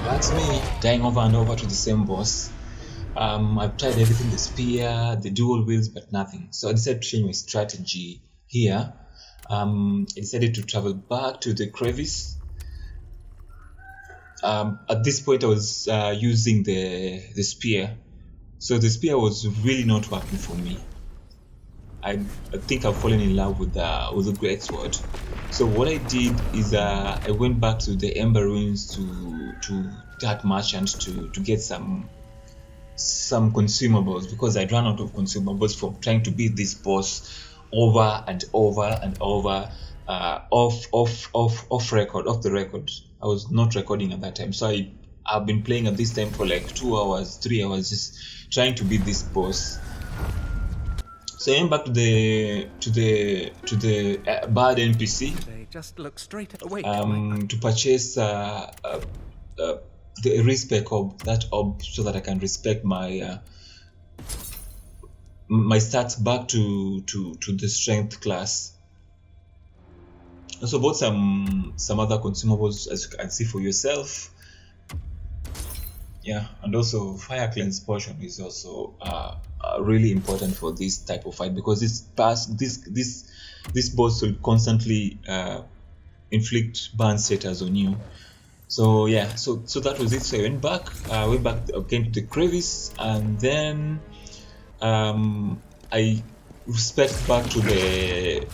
That's me, dying over and over to the same boss. I've tried everything, the spear, the dual wields, but nothing. So I decided to change my strategy here. I decided to travel back to the crevice. At this point I was using the spear. So the spear was really not working for me. I think I've fallen in love with the great sword. So what I did is I went back to the Ember Ruins to that merchant to get some consumables, because I'd run out of consumables from trying to beat this boss over and over and over, off the record. I was not recording at that time, so I've been playing at this time for like 2 hours, 3 hours, just trying to beat this boss. So I went back to the bad NPC. They just look straight away. To purchase the respect of that orb, so that I can respect my my stats back to the strength class. Also bought some other consumables, as you can see for yourself. Yeah, and also fire cleanse potion is also really important for this type of fight, because this boss will constantly inflict burn status on you. So yeah, so that was it. So I went back again to the crevice, and then I respect back to the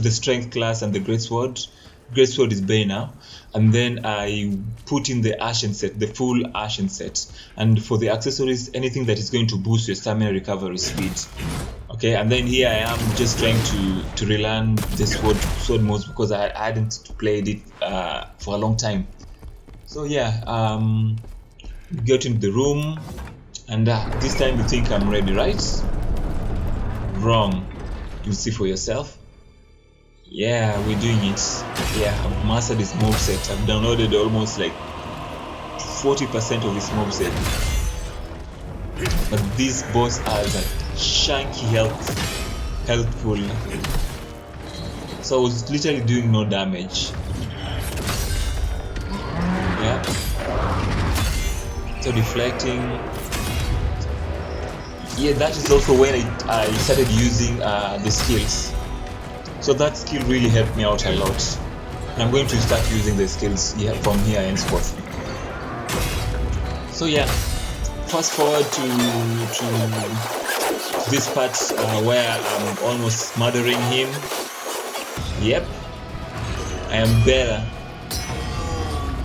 strength class and the greatsword. Greatsword is Bay now, and then I put in the Ashen set, the full Ashen set, and for the accessories, anything that is going to boost your stamina recovery speed. Okay, and then here I am just trying to relearn the sword modes, because I hadn't played it for a long time. So yeah, get into the room, and this time you think I'm ready, right? Wrong. You see for yourself. Yeah, we're doing it. Yeah, I've mastered this moveset. I've downloaded almost like 40% of this moveset. But this boss has a chunky healthful. So I was literally doing no damage. Yeah. So deflecting. Yeah, that is also when I started using the skills. So that skill really helped me out a lot. And I'm going to start using the skills from here henceforth. So yeah, fast forward to this part where I'm almost murdering him. Yep, I am better.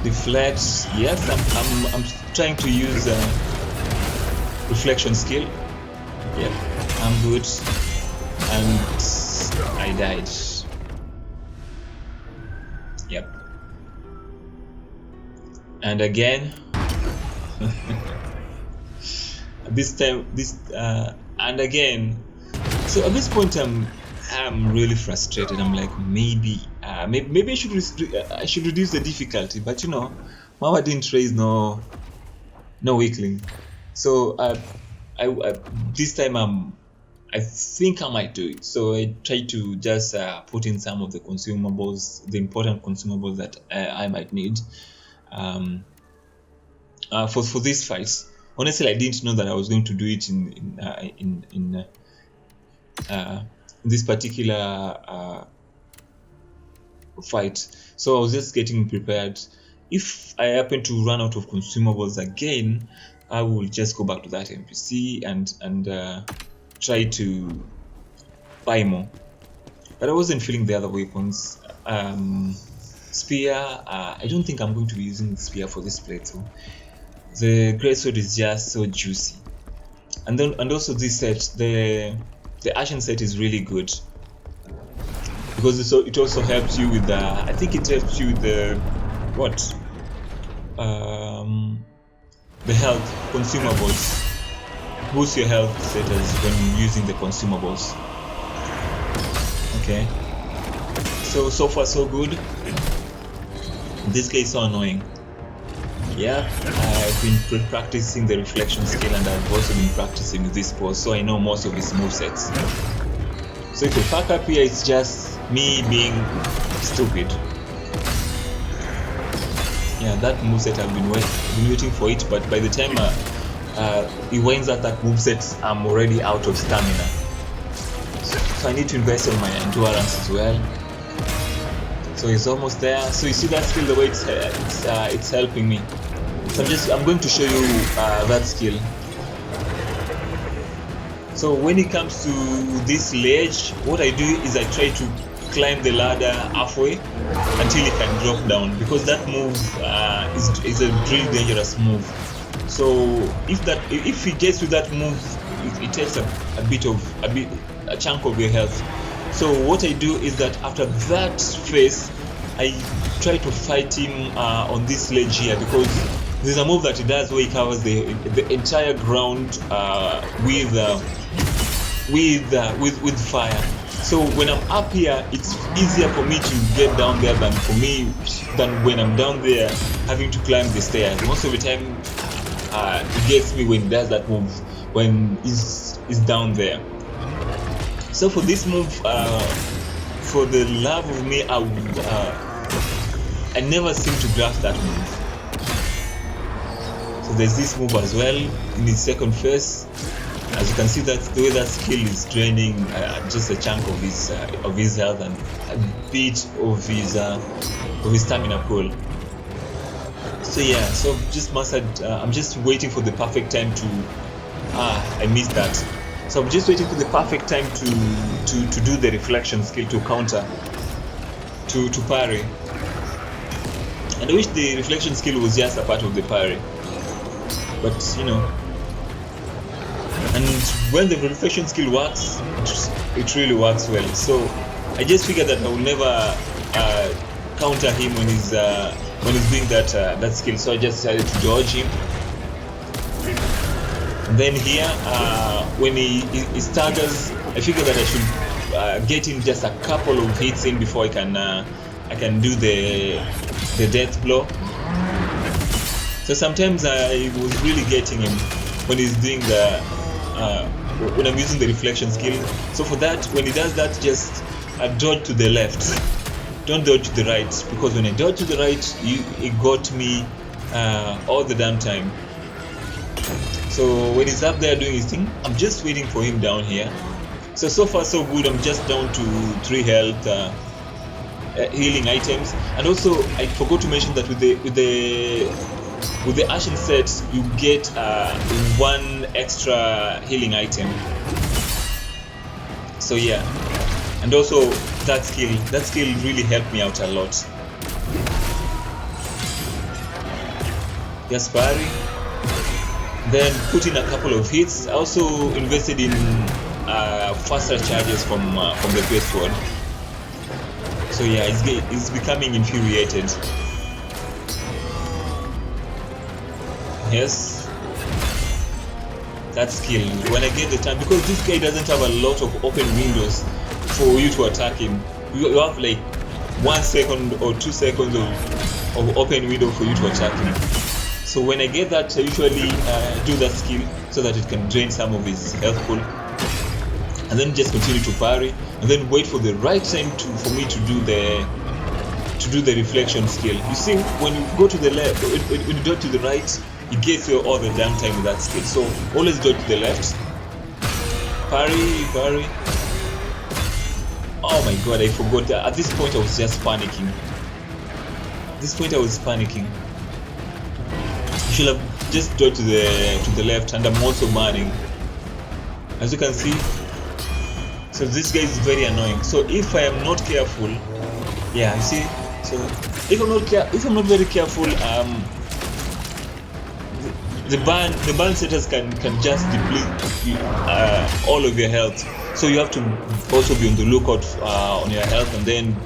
Deflect. Yes, I'm trying to use reflection skill. Yep, I'm good. And I died. Yep. And again. This time, and again. So at this point, I'm really frustrated. I'm like, maybe I should reduce the difficulty, but you know, Mama didn't raise no weakling. So this time I think I might do it. So I try to just put in some of the consumables, the important consumables that I might need for this fight. Honestly, I didn't know that I was going to do it in this particular fight. So I was just getting prepared. If I happen to run out of consumables again, I will just go back to that NPC and try to buy more. But I wasn't feeling the other weapons. Spear, I don't think I'm going to be using the spear for this playthrough. The greatsword is just so juicy. And also this set, the Ashen set is really good, because it also helps you with I think it helps you with the health consumables. Boost your health status when using the consumables. Okay. So far so good. This guy is so annoying. Yeah, I've been practicing the reflection skill, and I've also been practicing with this boss, so I know most of his movesets. So if you fuck up here, it's just me being stupid. Yeah, that moveset I've been waiting for it, but by the time he winds at that moveset, I'm already out of stamina. So I need to invest in my endurance as well. So he's almost there. So you see that skill, the way it's helping me. So I'm going to show you that skill. So when it comes to this ledge, what I do is I try to climb the ladder halfway until it can drop down, because that move is a really dangerous move. So if he gets to that move, it takes a chunk of your health. So what I do is that after that phase, I try to fight him on this ledge here, because there's a move that he does where he covers the entire ground with fire. So when I'm up here, it's easier for me to get down there than when I'm down there having to climb the stairs. Most of the time, it gets me when he does that move when he's down there. So for this move, for the love of me, I never seem to grasp that move. So there's this move as well in his second phase. As you can see, that the way that skill is draining just a chunk of his health and a bit of his stamina pool. So yeah, so just mastered. I'm just waiting for the perfect time to. I missed that. So I'm just waiting for the perfect time to do the reflection skill, to counter, to parry. And I wish the reflection skill was just a part of the parry, but you know. And when the reflection skill works, it really works well. So I just figured that I will never counter him when he's doing that skill. So I just decided to dodge him. And then here, when he staggers, I figured that I should get him just a couple of hits in before I can do the death blow. So sometimes I was really getting him when he's doing when I'm using the reflection skill. So for that, when he does that, just dodge to the left. Don't dodge to the right, because when I dodge to the right, it got me all the damn time. So when he's up there doing his thing, I'm just waiting for him down here. So far so good. I'm just down to 3 health healing items, and also I forgot to mention that with the Ashen set, you get 1 extra healing item. So yeah, and also that skill really helped me out a lot. Just parry, then put in a couple of hits. I also invested in faster charges from the base sword. So yeah, it's becoming infuriated. Yes, that skill, when I get the time, because this guy doesn't have a lot of open windows for you to attack him. You have like 1 second or 2 seconds of open window for you to attack him. So when I get that, I usually do that skill so that it can drain some of his health pool, and then just continue to parry, and then wait for the right time for me to do the reflection skill. You see, when you go to the left, when you go to the right, it gets you all the damn time with that skill. So always go to the left, parry. Oh my god, I forgot that. At this point I was just panicking. You should have just dodged to the left, and I'm also burning, as you can see. So this guy is very annoying. So if I am not careful, yeah, you see. So if I'm not very careful, the burn setters can just deplete all of your health. So you have to also be on the lookout on your health, and then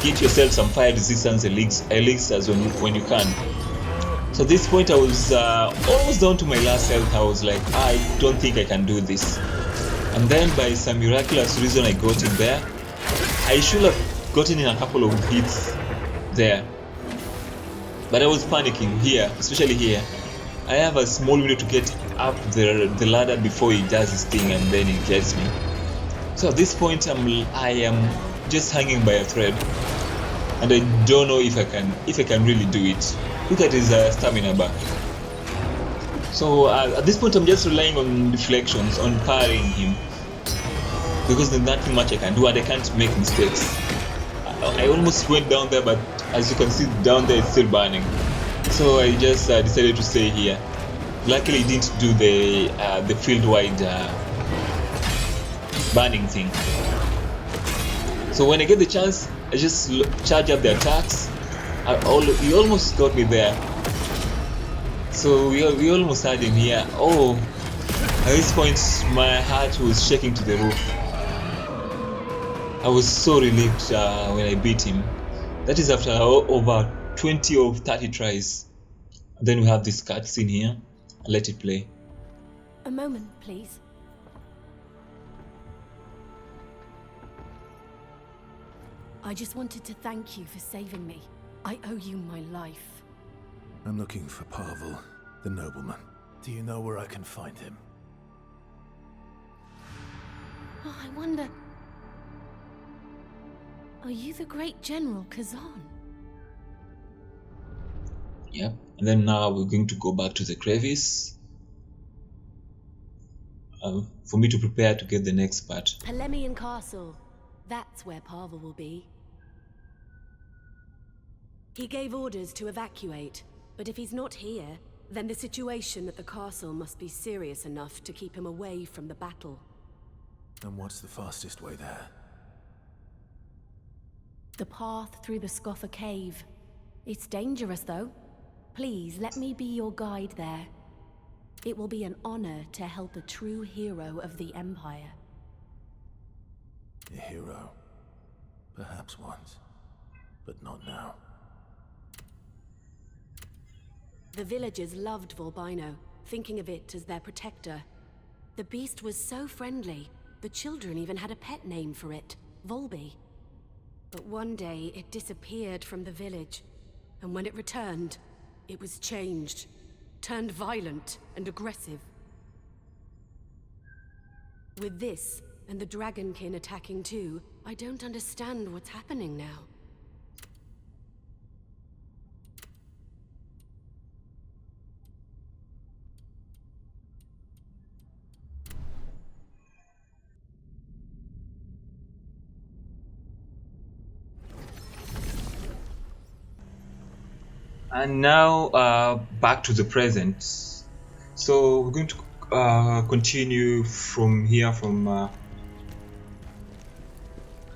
get yourself some fire resistance elixirs when you can. So at this point I was almost down to my last health. I was like, I don't think I can do this. And then by some miraculous reason I got in there. I should have gotten in a couple of hits there, but I was panicking here, especially here. I have a small window to get up the ladder before he does his thing, and then he gets me. So at this point I am just hanging by a thread. and I don't know if I can really do it. Look at his stamina bar. So at this point I'm just relying on deflections, on parrying him, because there's nothing much I can do and I can't make mistakes. I almost went down there, but as you can see down there it's still burning. So I just decided to stay here. Luckily it didn't do the field-wide burning thing. So when I get the chance, I just charge up the attacks. He almost got me there. So we almost had him here. Oh, at this point my heart was shaking to the roof. I was so relieved when I beat him. That is after over 20 or 30 tries. And then we have this cutscene here. I'll let it play. A moment, please. I just wanted to thank you for saving me. I owe you my life. I'm looking for Pavel, the nobleman. Do you know where I can find him? Oh, I wonder... Are you the great General Khazan? Yep. And then now we're going to go back to the crevice for me to prepare to get the next part. Polemian Castle. That's where Pavel will be. He gave orders to evacuate, but if he's not here, then the situation at the castle must be serious enough to keep him away from the battle. And what's the fastest way there? The path through the Scoffer Cave. It's dangerous, though. Please, let me be your guide there. It will be an honor to help a true hero of the Empire. A hero. Perhaps once, but not now. The villagers loved Volbaino, thinking of it as their protector. The beast was so friendly, the children even had a pet name for it, Volby. But one day it disappeared from the village, and when it returned, it was changed, turned violent and aggressive. With this, and the Dragonkin attacking too, I don't understand what's happening now. And now back to the present. So we're going to continue from here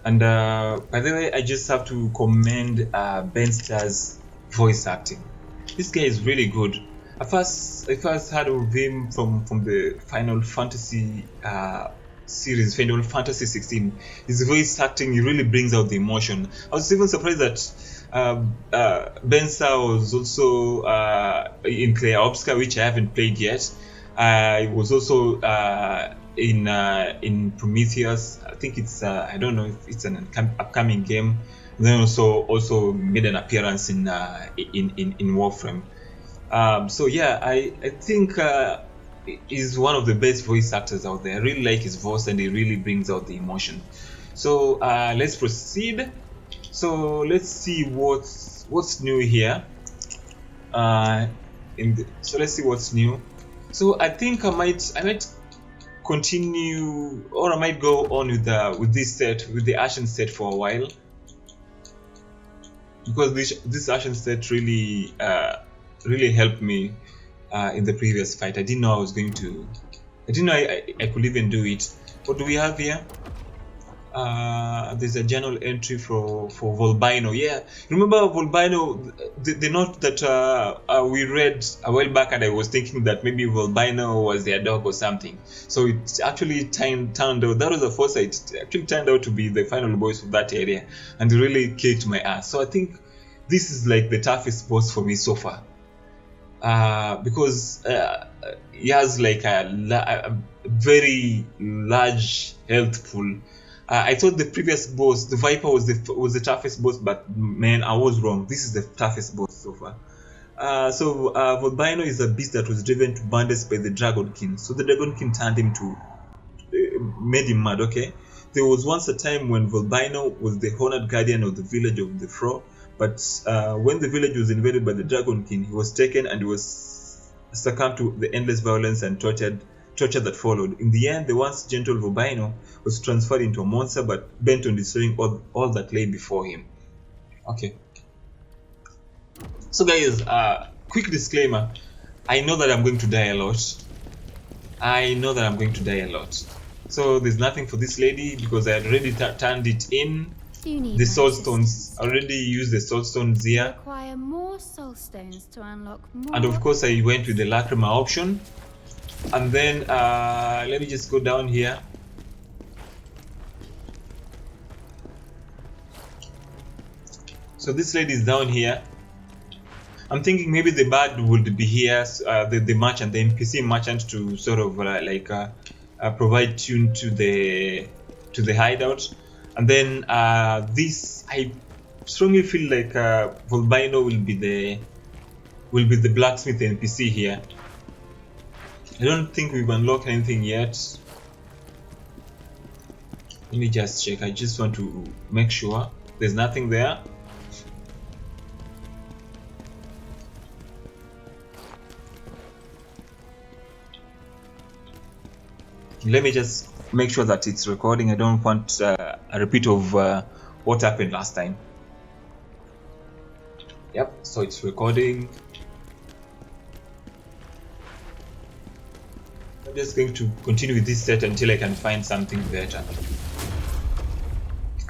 and by the way, I just have to commend Ben Starr's voice acting. This guy is really good. I first heard of him from the Final Fantasy series, Final Fantasy 16. His voice acting, he really brings out the emotion. I was even surprised that Ben Starr was also in Claire Obscur, which I haven't played yet. He was also in Prometheus. I think it's I don't know if it's an upcoming game. And then also made an appearance in Warframe. So yeah, I think he's one of the best voice actors out there. I really like his voice, and he really brings out the emotion. So let's proceed. So let's see what's new here. So let's see what's new. So I think I might continue, or I might go on with this set, with the Ashen set for a while, because this Ashen set really helped me in the previous fight. I didn't know I could even do it. What do we have here? There's a journal entry for Volbaino. Yeah, remember Volbaino, the note that we read a while back, and I was thinking that maybe Volbaino was their dog or something. So it actually turned out, that was a foresight. It actually turned out to be the final boss of that area, and it really kicked my ass. So I think this is like the toughest boss for me so far, because he has like a very large health pool. I thought the previous boss, the Viper, was the toughest boss, but man, I was wrong. This is the toughest boss so far. Volbaino is a beast that was driven to madness by the Dragonkin. So the Dragonkin turned him made him mad. Okay, there was once a time when Volbaino was the honored guardian of the village of the Fro, But when the village was invaded by the Dragon King, he was taken and he was succumbed to the endless violence and torture that followed. In the end, the once gentle Volbaino was transferred into a monster, but bent on destroying all that lay before him. Okay. So guys, quick disclaimer. I know that I'm going to die a lot. So there's nothing for this lady because I had already turned it in. The soul stones. I already used the soul stones here. Acquire more soul stones to unlock more. And of course I went with the lacrima option. And then let me just go down here. So this lady is down here. I'm thinking maybe the bard would be here, the merchant, the NPC merchant, to sort of provide tune to the hideout. And then this, I strongly feel like Volbaino will be the blacksmith NPC here. I don't think we've unlocked anything yet. Let me just check. I just want to make sure there's nothing there. Let me just make sure that it's recording. I don't want a repeat of what happened last time. Yep, so it's recording. I'm just going to continue with this set until I can find something better.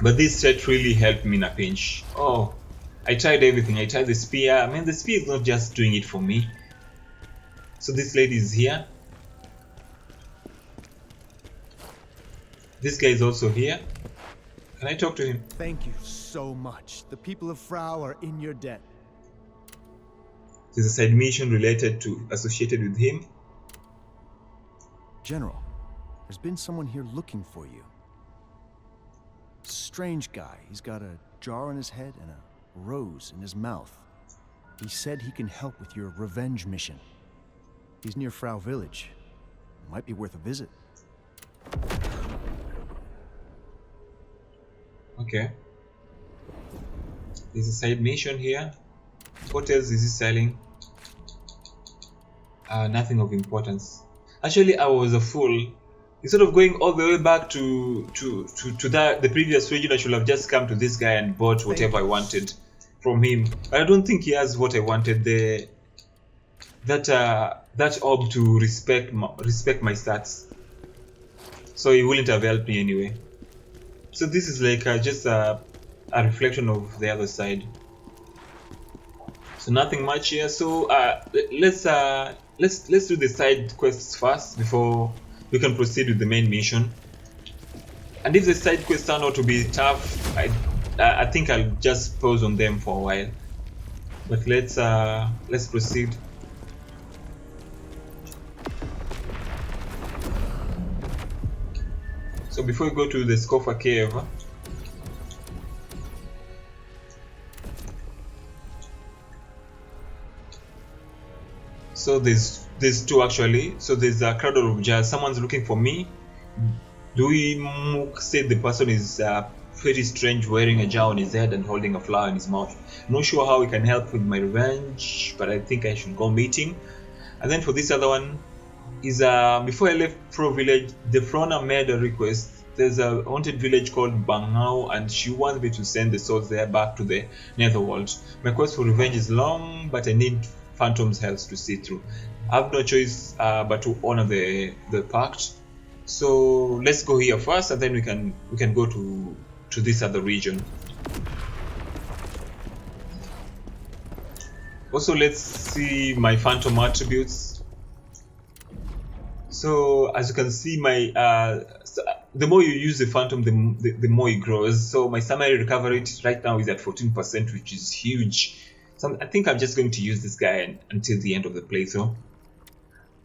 But this set really helped me in a pinch. Oh, I tried everything. I tried the spear. I mean, the spear is not just doing it for me. So this lady is here. This guy is also here. Can I talk to him? Thank you so much. The people of Frau are in your debt. There's a side mission associated with him. General, there's been someone here looking for you. Strange guy. He's got a jar on his head and a rose in his mouth. He said he can help with your revenge mission. He's near Frau village. Might be worth a visit. Okay. There's a side mission here. What else is he selling? Nothing of importance. Actually, I was a fool. Instead of going all the way back to the previous region, I should have just come to this guy and bought whatever I wanted from him. But I don't think he has what I wanted. That orb to respect my stats. So he wouldn't have helped me anyway. So this is like just a reflection of the other side. So nothing much here. So let's do the side quests first before we can proceed with the main mission. And if the side quests turn out to be tough, I think I'll just pause on them for a while. But let's proceed. So before we go to the Scoffer Cave, so there's two actually. So there's a crowd of jars. Someone's looking for me. Louis Mook said the person is pretty strange, wearing a jar on his head and holding a flower in his mouth. I'm not sure how he can help with my revenge, but I think I should go meet him. And then for this other one, is before I left Pro Village, the Frona made a request. There's a haunted village called Bangao, and she wants me to send the souls there back to the Netherworld. My quest for revenge is long, but I need Phantom's help to see through. I have no choice but to honor the pact. So let's go here first, and then we can go to this other region. Also, let's see my Phantom attributes. So as you can see, my the more you use the Phantom, the more it grows. So my summary recovery rate right now is at 14%, which is huge. So I think I'm just going to use this guy until the end of the playthrough,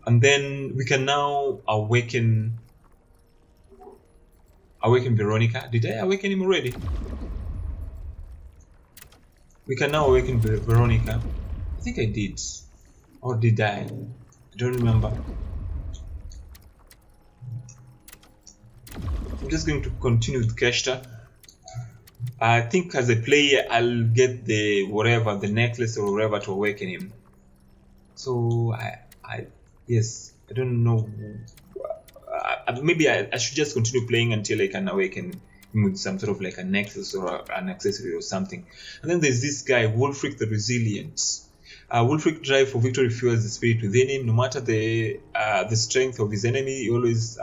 and then we can now awaken Veronica. Did I awaken him already? We can now awaken Veronica. I think I did, or did I? I don't remember. I'm just going to continue with Keshta. I think as a player, I'll get the whatever, the necklace or whatever to awaken him. So yes, I don't know. Maybe I should just continue playing until I can awaken him with some sort of like a necklace or an accessory or something. And then there's this guy, Wulfric the Resilient. Wulfric drive for victory fuels the spirit within him. No matter the strength of his enemy, he always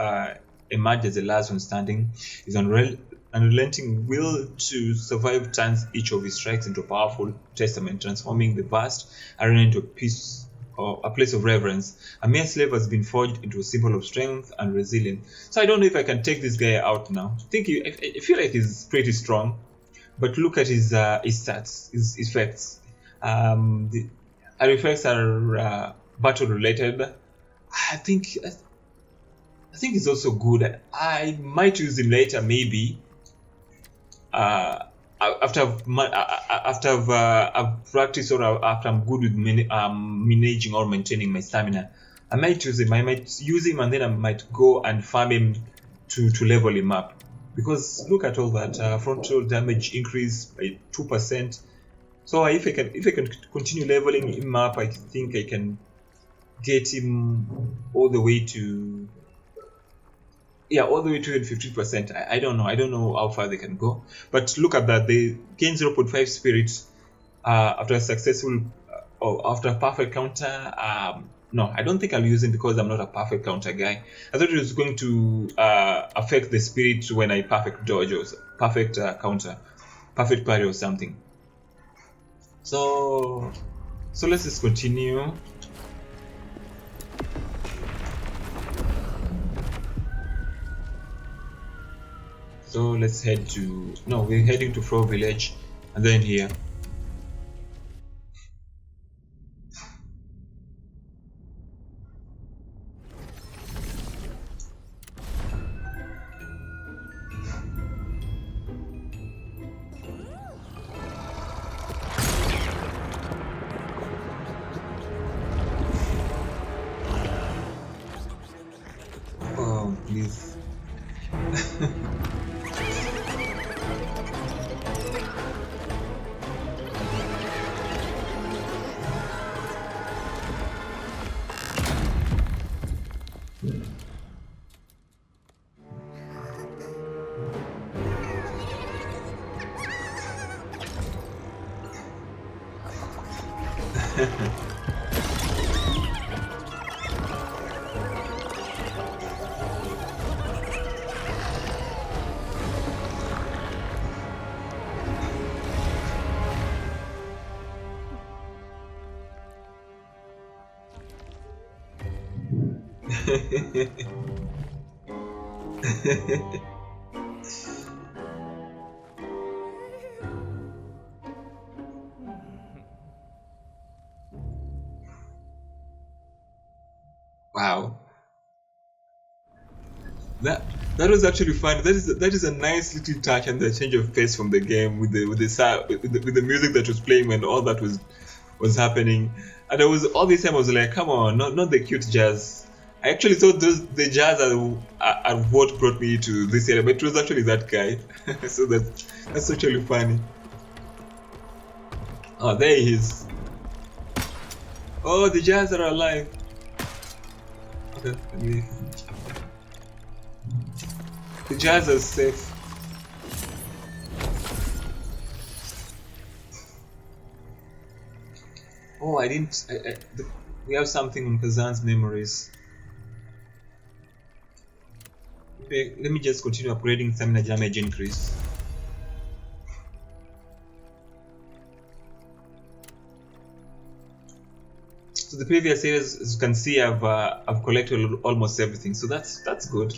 emerges the last one standing. His unrelenting will to survive turns each of his strikes into a powerful testament, transforming the vast arena into a place of reverence. A mere slave has been forged into a symbol of strength and resilience. So I don't know if I can take this guy out now. I feel like he's pretty strong, but look at his stats, his effects. The effects are battle related. I think it's also good. I might use him later, maybe. After I've practiced or after I'm good with managing or maintaining my stamina, I might use him. I might use him and then I might go and farm him to level him up. Because look at all that frontal damage increase by 2%. So if I can continue leveling him up, I think I can get him all the way to 50%. I don't know how far they can go, but look at that. They gain 0.5 spirit after a successful or after a perfect counter. No, I don't think I'll use it because I'm not a perfect counter guy. I thought it was going to affect the spirit when I perfect dodge or perfect counter, perfect parry or something. So let's just continue. So let's head to, we're heading to Fro Village and then here. Oh, please. Wow, that was actually fun. That is a nice little touch and the change of pace from the game with the music that was playing when all that was happening. And all this time I was like, come on, not the cute jazz. I actually thought the jazz are what brought me to this area, but it was actually that guy. So that's actually funny. Oh, there he is. Oh, the jazz are alive. Okay, the jazz are safe. Oh, we have something on Khazan's memories. Okay, let me just continue upgrading stamina damage increase. So the previous areas, as you can see, I've collected almost everything. So that's good.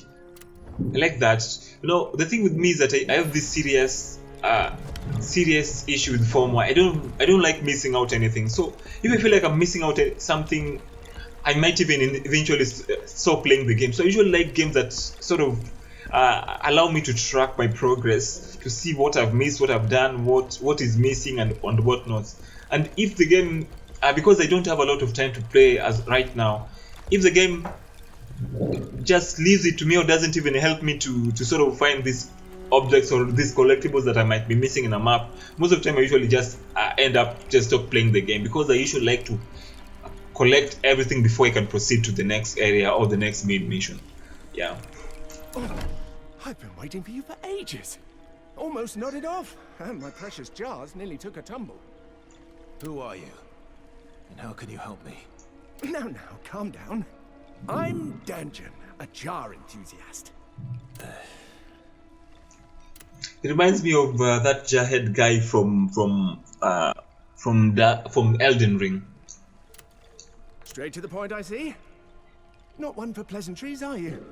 I like that. The thing with me is that I have this serious issue with form where I don't like missing out anything. So if I feel like I'm missing out something, I might even eventually stop playing the game. So I usually like games that sort of allow me to track my progress, to see what I've missed, what I've done, what is missing, and what not. And if the game, because I don't have a lot of time to play as right now, if the game just leaves it to me or doesn't even help me to sort of find this objects or these collectibles that I might be missing in a map, most of the time I usually just end up just stop playing the game, because I usually like to collect everything before I can proceed to the next area or the next main mission. Yeah. Oh, I've been waiting for you for ages. Almost nodded off, and my precious jars nearly took a tumble. Who are you? And how can you help me? Now, calm down. I'm Danjan, a jar enthusiast. It reminds me of that jarhead guy from Elden Ring. Straight to the point, I see. Not one for pleasantries, are you?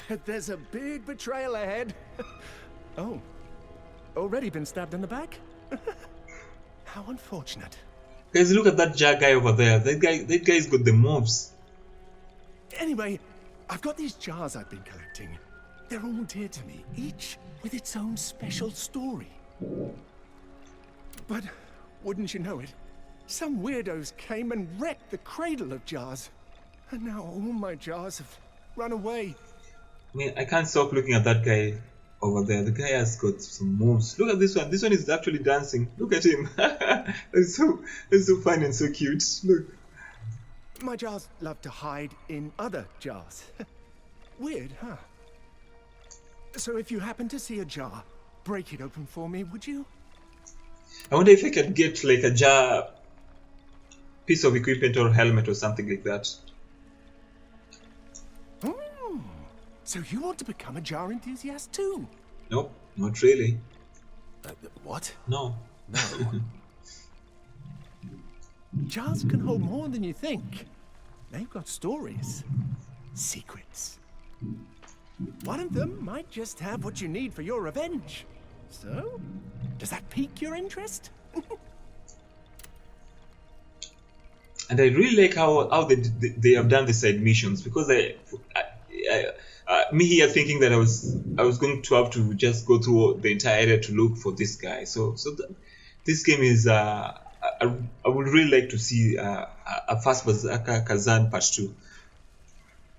But there's a big betrayal ahead. Oh, already been stabbed in the back? How unfortunate. Guys, look at that jar guy over there. That guy's got the moves. Anyway, I've got these jars I've been collecting. They're all dear to me, each with its own special story. But wouldn't you know it, some weirdos came and wrecked the cradle of jars. And now all my jars have run away. I mean, I can't stop looking at that guy over there. The guy has got some moves. Look at this one. This one is actually dancing. Look at him. It's so fun and so cute. Look. My jars love to hide in other jars. Weird, huh? So if you happen to see a jar, break it open for me, would you? I wonder if I could get like a jar piece of equipment or helmet or something like that. So you want to become a jar enthusiast too? Nope, not really. What? No. No. Jars can hold more than you think. They've got stories, secrets. One of them might just have what you need for your revenge. So, does that pique your interest? And I really like how they have done the side missions, because me here thinking that I was going to have to just go through the entire area to look for this guy. This game is I would really like to see a First Berserker Khazan Part 2.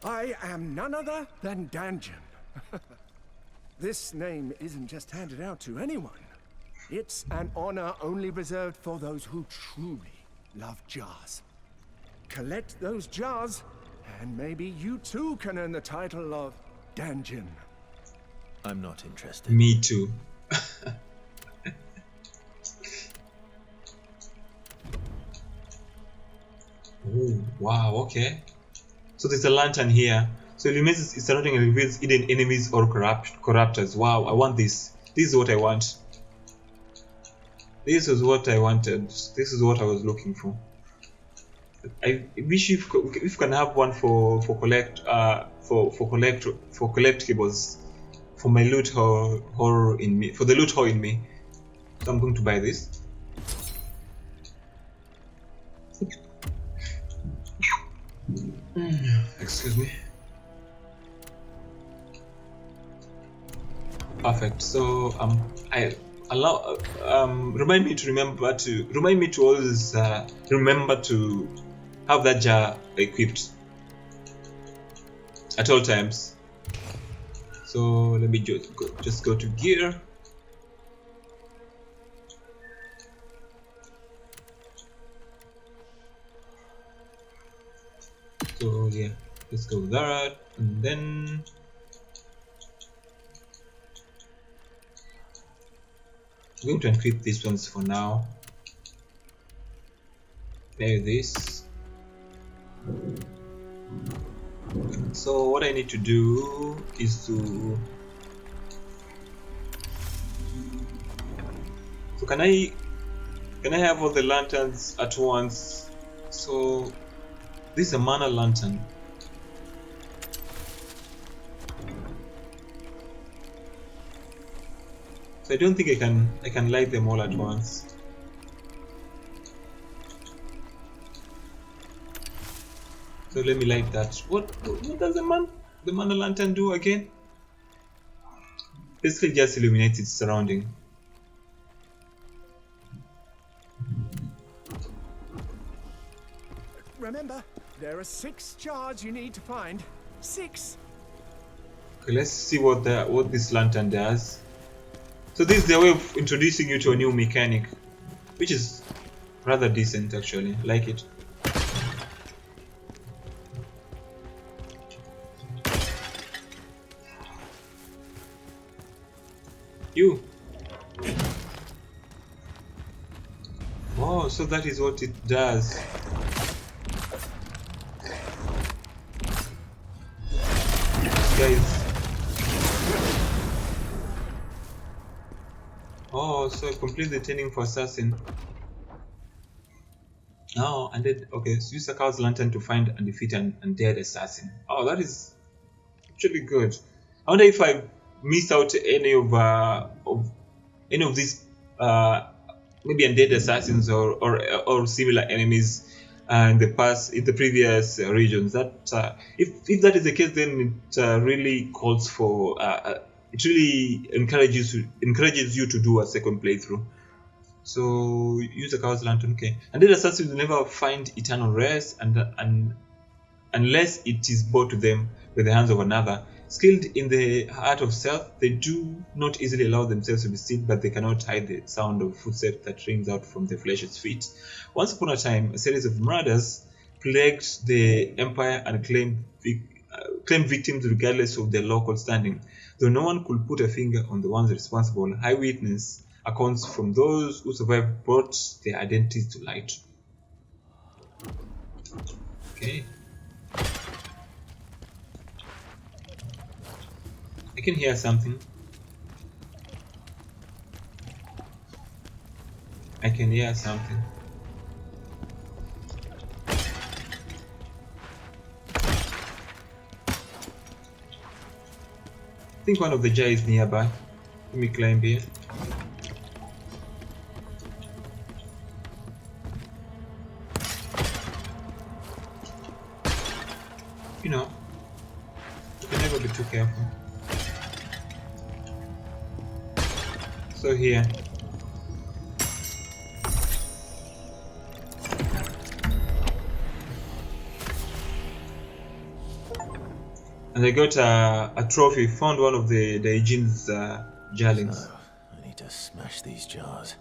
I am none other than Danjan. This name isn't just handed out to anyone. It's an honor only reserved for those who truly love jars. Collect those jars, and maybe you too can earn the title of Danjan. I'm not interested. Me too. Oh, wow, okay. So there's a lantern here. So it illuminates its surrounding and reveals hidden enemies or corruptors. Wow, I want this. This is what I want. This is what I wanted. This is what I was looking for. I wish if we can have one for collectibles, for my loot horror in me, for the loot hole in me. So I'm going to buy this. Excuse me. Perfect. So I allow remind me to always remember to have that jar equipped at all times. So let me just go to gear. So yeah, let's go with that, and then I'm going to encrypt these ones for now. Maybe this. So what I need to do is to. So can I have all the lanterns at once? So this is a mana lantern. So I don't think I can light them all at once. So let me light that. What does the mana lantern do again? Basically just illuminates its surrounding. Remember, there are 6 jars you need to find. 6. Okay, let's see what this lantern does. So this is their way of introducing you to a new mechanic, which is rather decent actually. Like it. You. Oh, so that is what it does. Guys. Oh, so I complete the training for assassin. Oh, and then okay, so use the cow's lantern to find and defeat an undead assassin. Oh, that is actually good. I wonder if I missed out any of these maybe undead assassins or similar enemies in the previous regions. That if that is the case, then it really calls for it really encourages you to do a second playthrough. So use the cow's lantern, okay. Undead assassins will never find eternal rest and unless it is brought to them by the hands of another. Skilled in the art of stealth, they do not easily allow themselves to be seen, but they cannot hide the sound of footsteps that rings out from the flesh's feet. Once upon a time, a series of murders plagued the empire and claimed victims regardless of their local standing. Though no one could put a finger on the ones responsible, eyewitness accounts from those who survived brought their identities to light. Okay. I can hear something. I can hear something. I think one of the jars is nearby. Let me climb here. You know, you can never be too careful. So here. And I got a trophy, found one of the Aegean's jarlings. So, I need to smash these jars.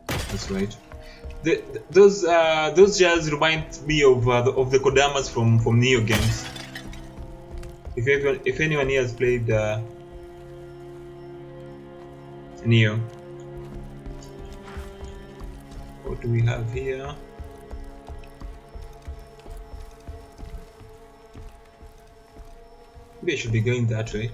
That's right. Those jars remind me of the Kodamas from Neo games. If anyone here has played Neo. What do we have here? Maybe I should be going that way.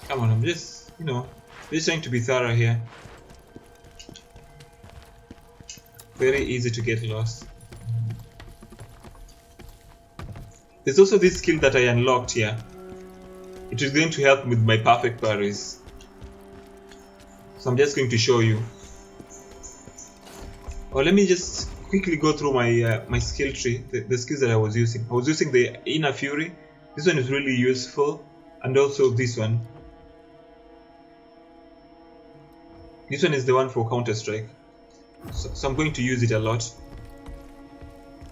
Come on, I'm just, just trying to be thorough here. Very easy to get lost. There's also this skill that I unlocked here. It is going to help with my perfect parries. So I'm just going to show you. Or let me just quickly go through my skill tree, the skills that I was using. I was using the Inner Fury. This one is really useful, and also this one. This one is the one for Counter-Strike. So I'm going to use it a lot.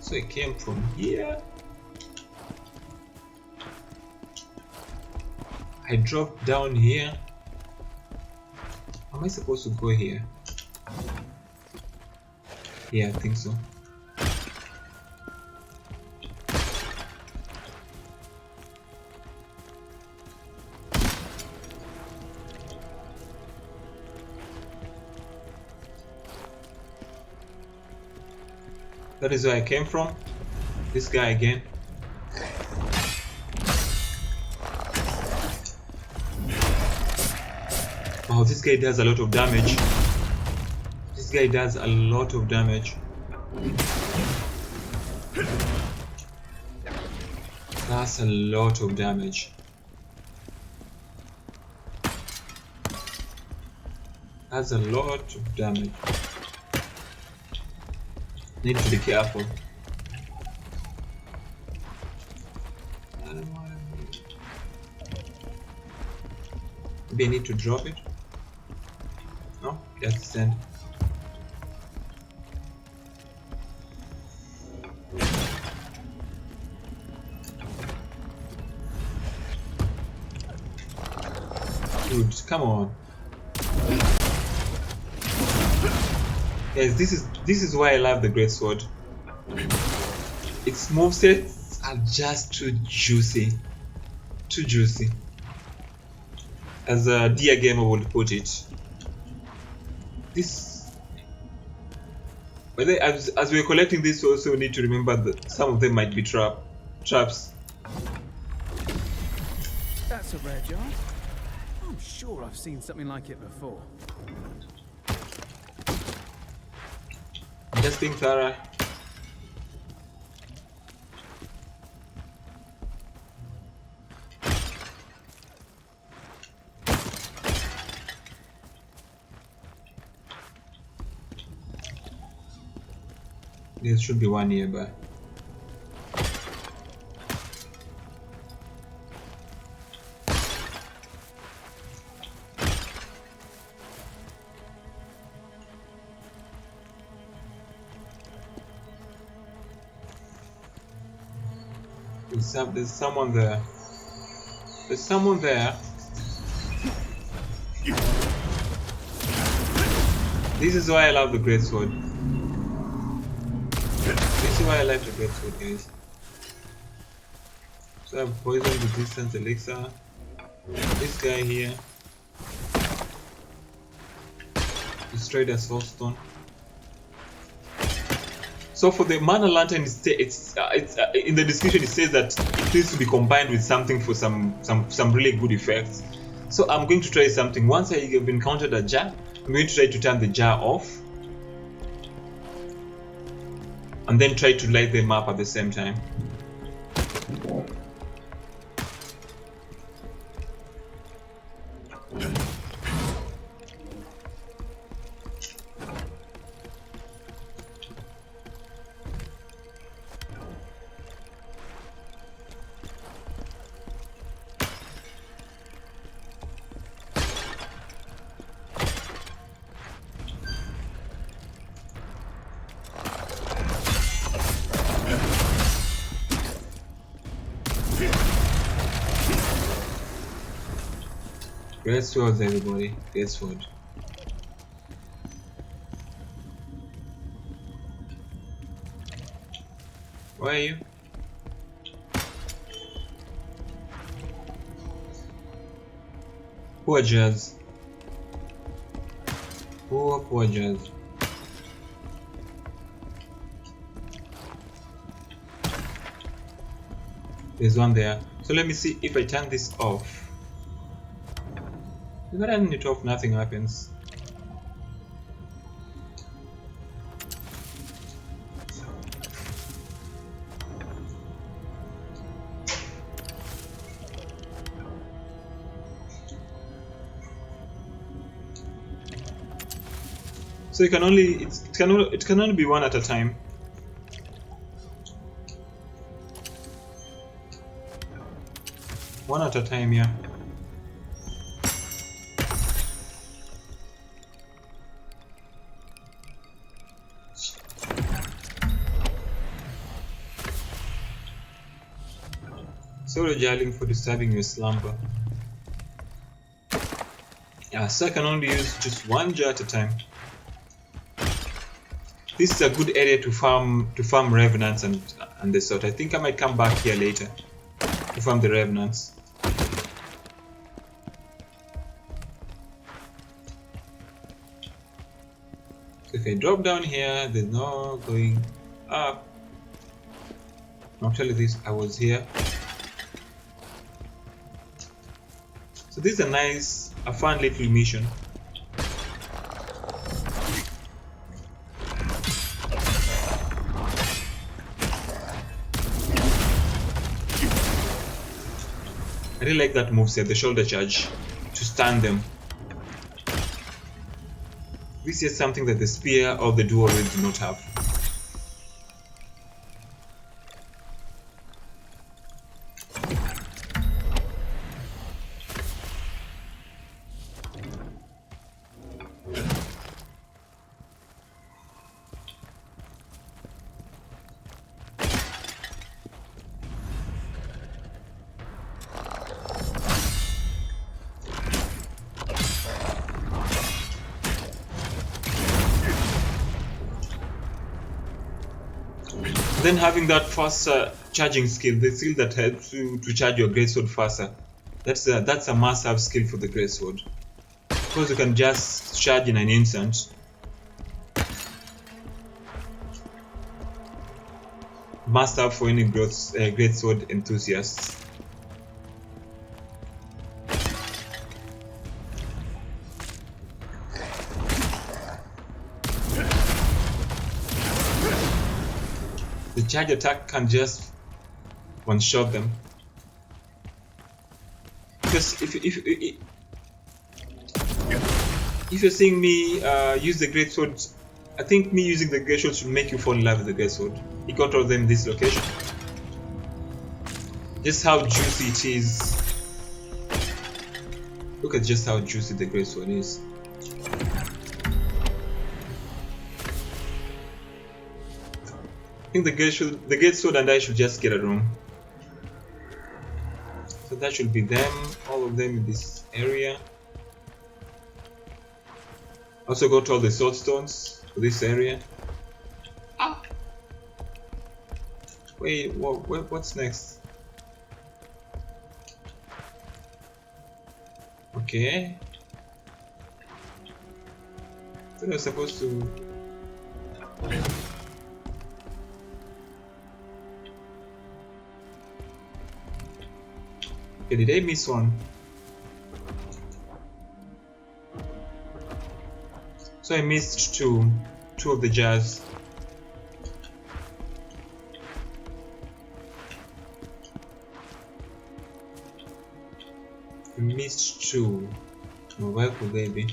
So I came from here. I dropped down here. Am I supposed to go here? Yeah, I think so. That is where I came from. This guy again. Oh, this guy does a lot of damage. This guy does a lot of damage. That's a lot of damage. That's a lot of damage. Need to be careful. Maybe I need to drop it. No, just stand. Dude, come on. Yes, this is why I love the Great Sword. Its movesets are just too juicy. Too juicy. As a dear gamer would put it. This, but then as we're collecting this, we also need to remember that some of them might be traps. That's a rare jar. I'm sure I've seen something like it before. Just think thorough. There should be one nearby. There's someone there. There's someone there. This is why I love the Great Sword. This is why I like the Great Sword, guys. So I have poison resistance elixir. This guy here. Destroyed a soul stone. So for the mana lantern, it's in the description. It says that it needs to be combined with something for some really good effects. So I'm going to try something. Once I have encountered a jar, I'm going to try to turn the jar off, and then try to light them up at the same time. Great swords, everybody. Great sword. Where are you? Poor Jazz. Poor Jazz. There's one there. So let me see if I turn this off. If I turn it off, nothing happens. So it can only be one at a time. One at a time, yeah. Sorry, darling, for disturbing your slumber. Yeah, so I can only use just one jar at a time. This is a good area to farm revenants and the sort. I think I might come back here later to farm the revenants. So if I drop down here, there's no going up. I'll tell you this, I was here. So this is a fun little mission. I really like that moveset, the shoulder charge, to stun them. This is something that the spear or the dual wield do not have. then having that faster charging skill, the skill that helps you to charge your greatsword faster, that's a must-have skill for the greatsword, because you can just charge in an instant. Must-have for any greatsword enthusiasts. The charge attack can just one-shot them. Because if you're seeing me use the greatsword, I think me using the greatsword should make you fall in love with the greatsword. He got all of them in this location. Just how juicy it is. Look at just how juicy the greatsword is. I think the greatsword and I should just get along. So that should be them, all of them in this area. Also got all the sword stones for this area. Ah! Wait, what's next? Okay. So I was supposed to... Okay, did I miss one? So I missed two of the jars. I missed two. Oh, where could they be?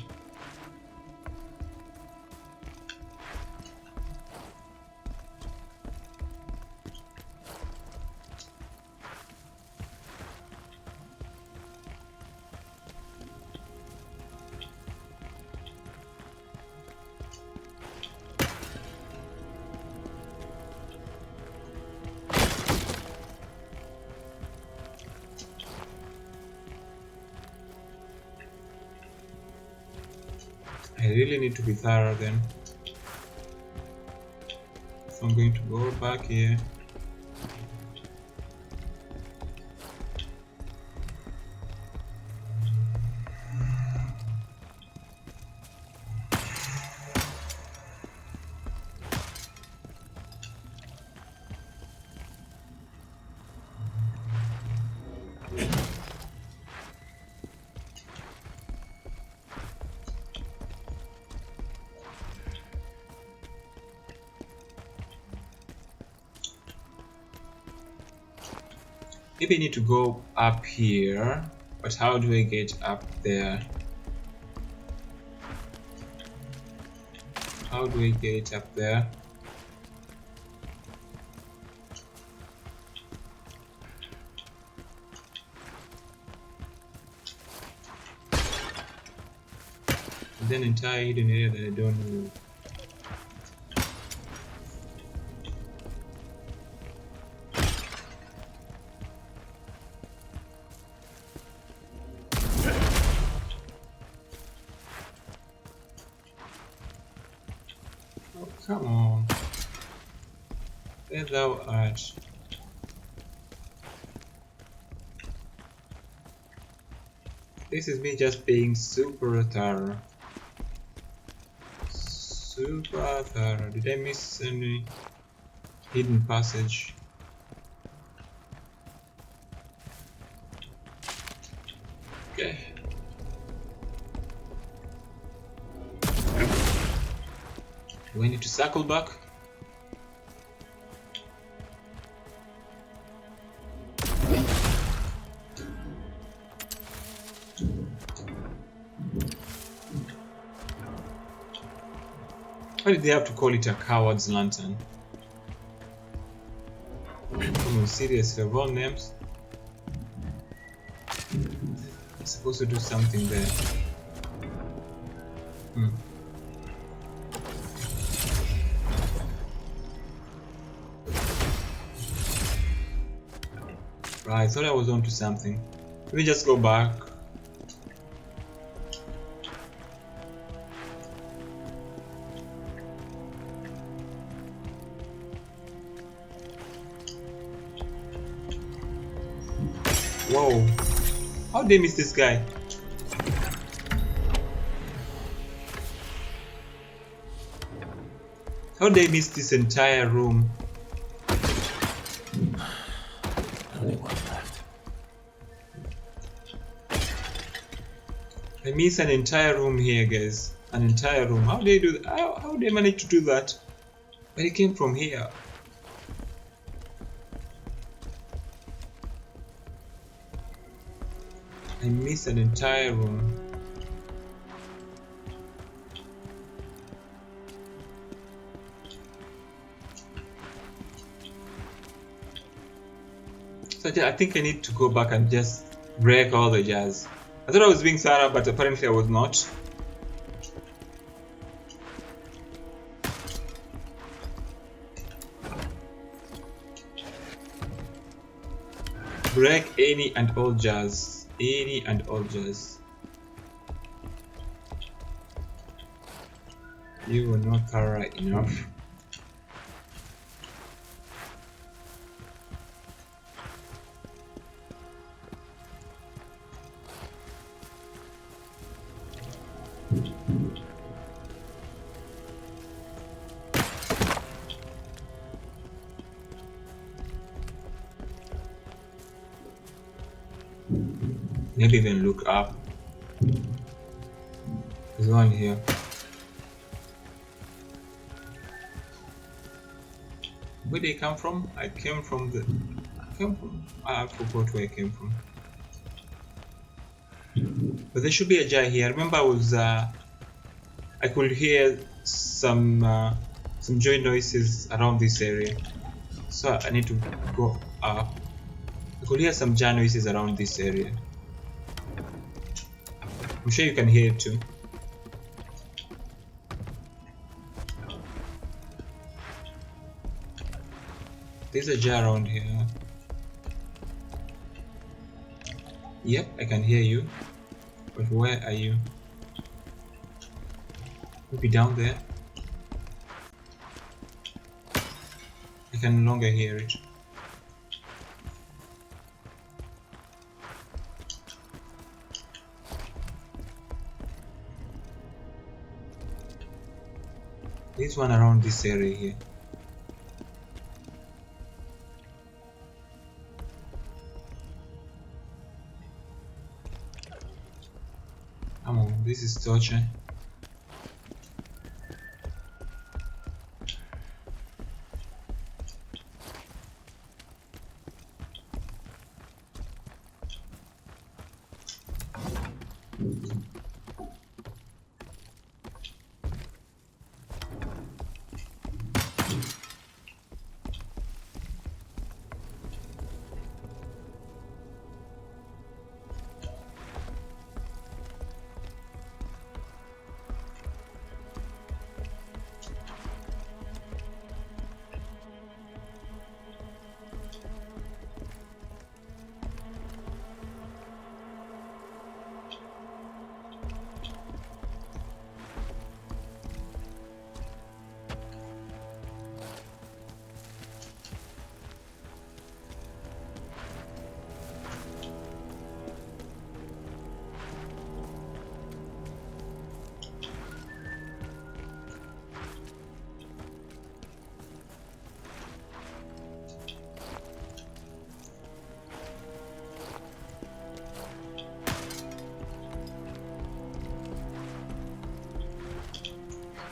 I really need to be thorough then. So I'm going to go back here. Maybe I need to go up here, but how do I get up there? How do I get up there? And then entire hidden area that I don't know. Come on. There thou art. This is me just being super thorough. Super thorough. Did I miss any hidden passage? Okay. Do I need to circle back? Why did they have to call it a coward's lantern? Come on, seriously, of all names? I'm supposed to do something there. Right, I thought I was onto something. Let me just go back. Whoa. How did I miss this guy? How did I miss this entire room? Only one left. I missed an entire room here, guys. An entire room. How did I do that? How did I manage to do that? But it came from here. I missed an entire room. So I think I need to go back and just break all the jars. I thought I was being thorough, but apparently I was not. Break any and all jars. Any and all jars. You were not thorough enough. Maybe even look up. There's one here. Where did I come from? I forgot where I came from. But there should be a jar here. I remember I could hear some joy noises around this area. So I need to go up. I could hear some jar noises around this area. I'm sure you can hear it too. There's a jar around here. Yep, I can hear you. But where are you? Maybe down there? I can no longer hear it. There's one around this area here. Come on, this is torture.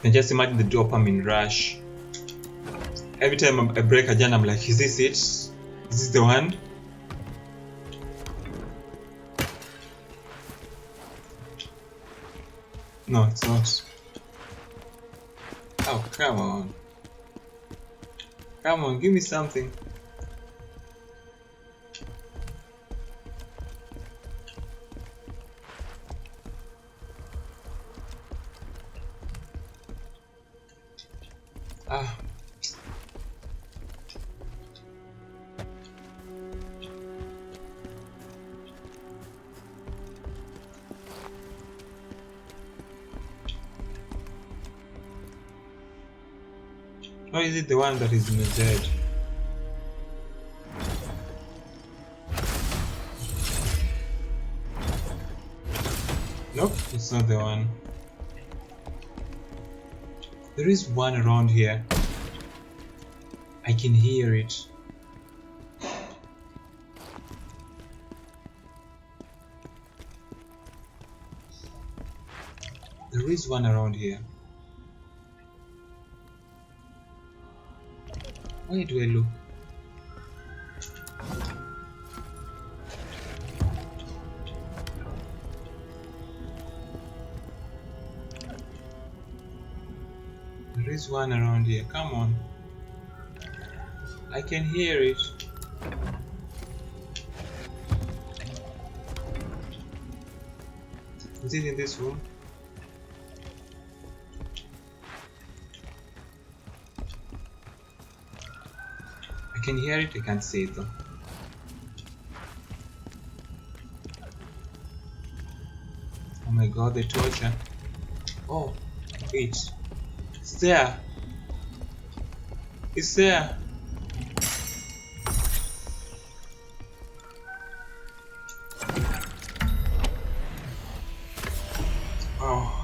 And just imagine the dopamine rush. Every time I break a jar, I'm like, is this it? Is this the one? No, it's not. Oh, come on. Come on, give me something. Ah. Or is it the one that is dead? Nope, it's not the one. There is one around here. I can hear it. There is one around here. Where do I look? There is one around here. Come on. I can hear it. Is it in this room? I can hear it, I can't see it though. Oh my god, the torture. Oh, wait. It's there. It's there. Oh.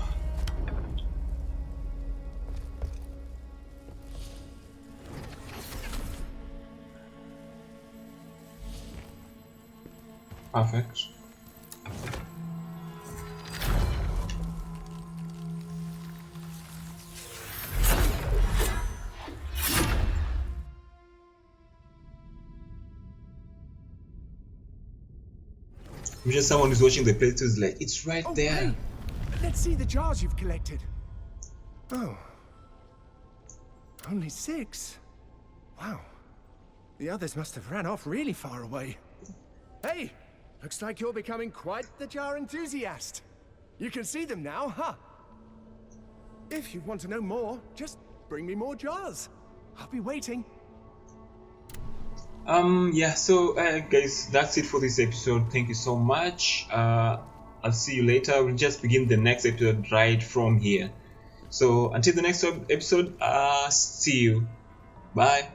Perfect. I'm just someone who's watching the playthrough is like, it's right there. Hey, let's see the jars you've collected. Oh. Only 6. Wow. The others must have ran off really far away. Hey! Looks like you're becoming quite the jar enthusiast. You can see them now, huh? If you want to know more, just bring me more jars. I'll be waiting. Yeah, so guys, that's it for this episode. Thank you so much. I'll see you later. We'll just begin the next episode right from here. So until the next episode, see you. Bye.